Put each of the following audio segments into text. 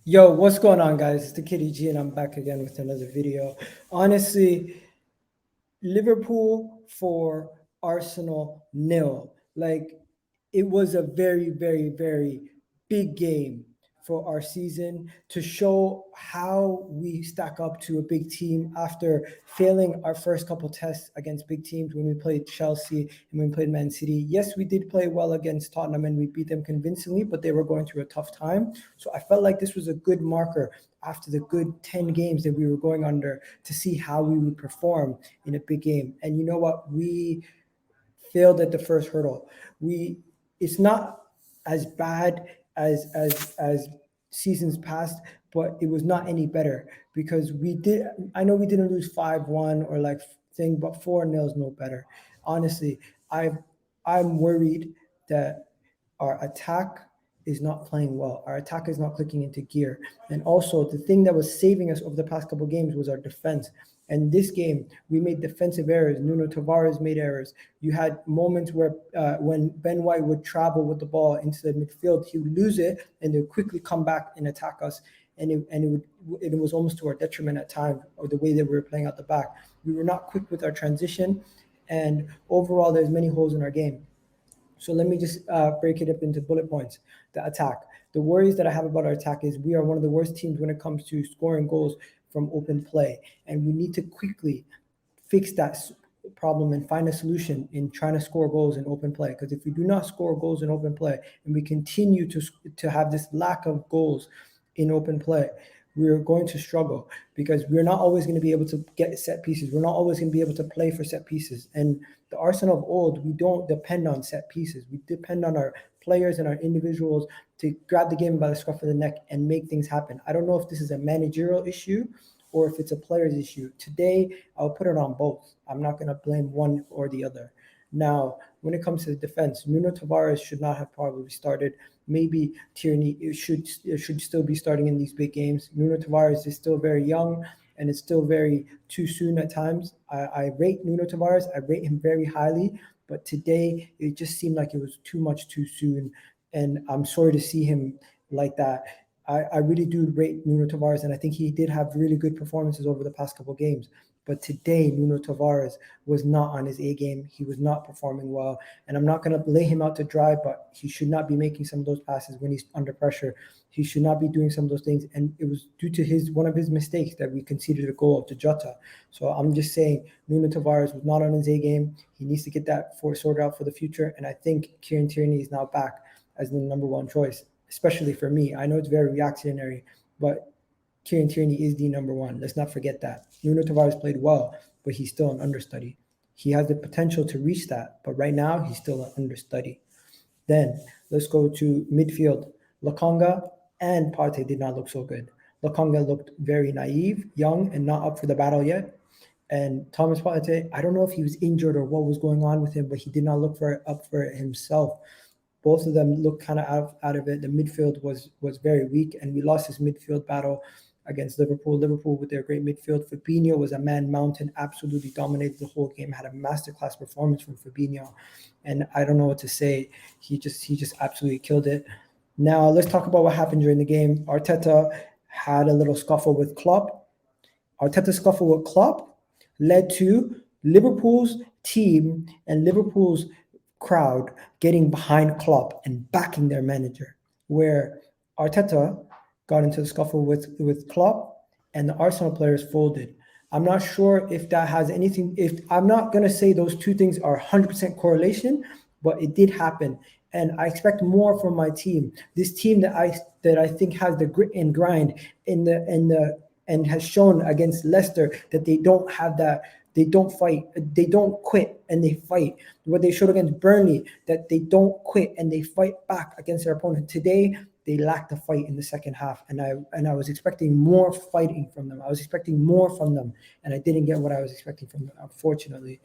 Yo, what's going on, guys? It's the Kitty G, and I'm back again with another video. Honestly, Liverpool for Arsenal nil. Like, it was a very, very, very big game for our season to show how we stack up to a big team after failing our first couple tests against big teams when we played Chelsea and when we played Man City. Yes, we did play well against Tottenham and we beat them convincingly, but they were going through a tough time. So I felt like this was a good marker after the good 10 games that we were going under to see how we would perform in a big game. And you know what? We failed at the first hurdle. It's not as bad as seasons past, but it was not any better because we did. I know we didn't lose 5-1 or like thing, but 4-0 is no better. Honestly, I'm worried that our attack is not playing well. Our attack is not clicking into gear. And also, the thing that was saving us over the past couple of games was our defense. And this game, we made defensive errors. Nuno Tavares made errors. You had moments where when Ben White would travel with the ball into the midfield, he would lose it and they would quickly come back and attack us. And it was almost to our detriment at times, or the way that we were playing out the back. We were not quick with our transition. And overall, there's many holes in our game. So let me just break it up into bullet points. The attack. The worries that I have about our attack is we are one of the worst teams when it comes to scoring goals from open play. And we need to quickly fix that problem and find a solution in trying to score goals in open play. Because if we do not score goals in open play and we continue to have this lack of goals in open play, we're going to struggle because we're not always going to be able to get set pieces. We're not always going to be able to play for set pieces. And the Arsenal of old, we don't depend on set pieces. We depend on our players and our individuals to grab the game by the scruff of the neck and make things happen. I don't know if this is a managerial issue or if it's a player's issue. Today, I'll put it on both. I'm not going to blame one or the other. Now, when it comes to the defense, Nuno Tavares should not have probably started. Maybe Tierney should still be starting in these big games. Nuno Tavares is still very young, and it's still very too soon at times. I rate Nuno Tavares. I rate him very highly, but today it just seemed like it was too much too soon, and I'm sorry to see him like that. I really do rate Nuno Tavares, and I think he did have really good performances over the past couple of games. But today, Nuno Tavares was not on his A game. He was not performing well. And I'm not going to lay him out to dry, but he should not be making some of those passes when he's under pressure. He should not be doing some of those things. And it was due to one of his mistakes that we conceded a goal to Jota. So I'm just saying Nuno Tavares was not on his A game. He needs to get that sorted out for the future. And I think Kieran Tierney is now back as the number one choice, especially for me. I know it's very reactionary, but Kieran Tierney is the number one. Let's not forget that. Nuno Tavares played well, but he's still an understudy. He has the potential to reach that, but right now he's still an understudy. Then let's go to midfield. Laconga and Partey did not look so good. Laconga looked very naive, young, and not up for the battle yet. And Thomas Partey, I don't know if he was injured or what was going on with him, but he did not look up for it himself. Both of them looked kind of out of it. The midfield was very weak, and we lost this midfield battle against Liverpool. Liverpool with their great midfield. Fabinho was a man mountain, absolutely dominated the whole game, had a masterclass performance from Fabinho. And I don't know what to say. He just absolutely killed it. Now let's talk about what happened during the game. Arteta had a little scuffle with Klopp. Arteta's scuffle with Klopp led to Liverpool's team and Liverpool's crowd getting behind Klopp and backing their manager, where Arteta got into the scuffle with Klopp and the Arsenal players folded. I'm not sure if that has anything, I'm not going to say those two things are 100% correlation, but it did happen. And I expect more from my team. This team that I think has the grit and grind and has shown against Leicester that they don't have that. They don't fight. They don't quit and they fight. What they showed against Burnley, that they don't quit and they fight back against their opponent. Today, they lacked a fight in the second half, and I was expecting more fighting from them. I was expecting more from them, and I didn't get what I was expecting from them, unfortunately.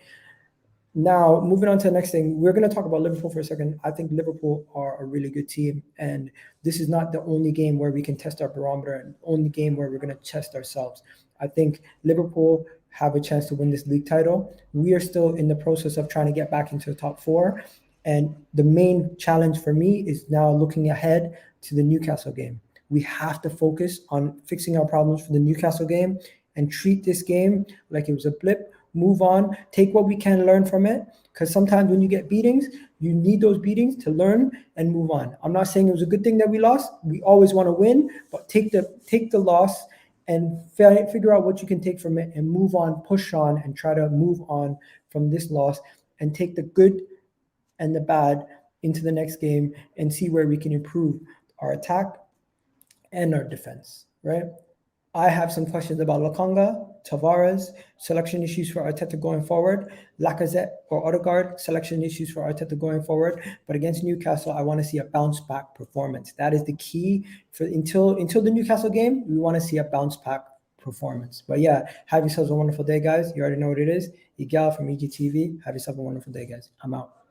Now, moving on to the next thing, we're going to talk about Liverpool for a second. I think Liverpool are a really good team, and this is not the only game where we can test our barometer and only game where we're going to test ourselves. I think Liverpool have a chance to win this league title. We are still in the process of trying to get back into the top four, and the main challenge for me is now looking ahead to the Newcastle game. we have to focus on fixing our problems for the Newcastle game and treat this game like it was a blip, move on, take what we can learn from it. Because sometimes when you get beatings, you need those beatings to learn and move on. I'm not saying it was a good thing that we lost. We always want to win, but take the loss and figure out what you can take from it and move on, push on, and try to move on from this loss and take the good and the bad into the next game and see where we can improve our attack and our defense, right? I have some questions about Lokonga, Tavares, selection issues for Arteta going forward, Lacazette or Odegaard, selection issues for Arteta going forward. But against Newcastle, I want to see a bounce back performance. That is the key for until the Newcastle game. We want to see a bounce back performance. But yeah, have yourselves a wonderful day, guys. You already know what it is. Egal from EGTV. Have yourself a wonderful day, guys. I'm out.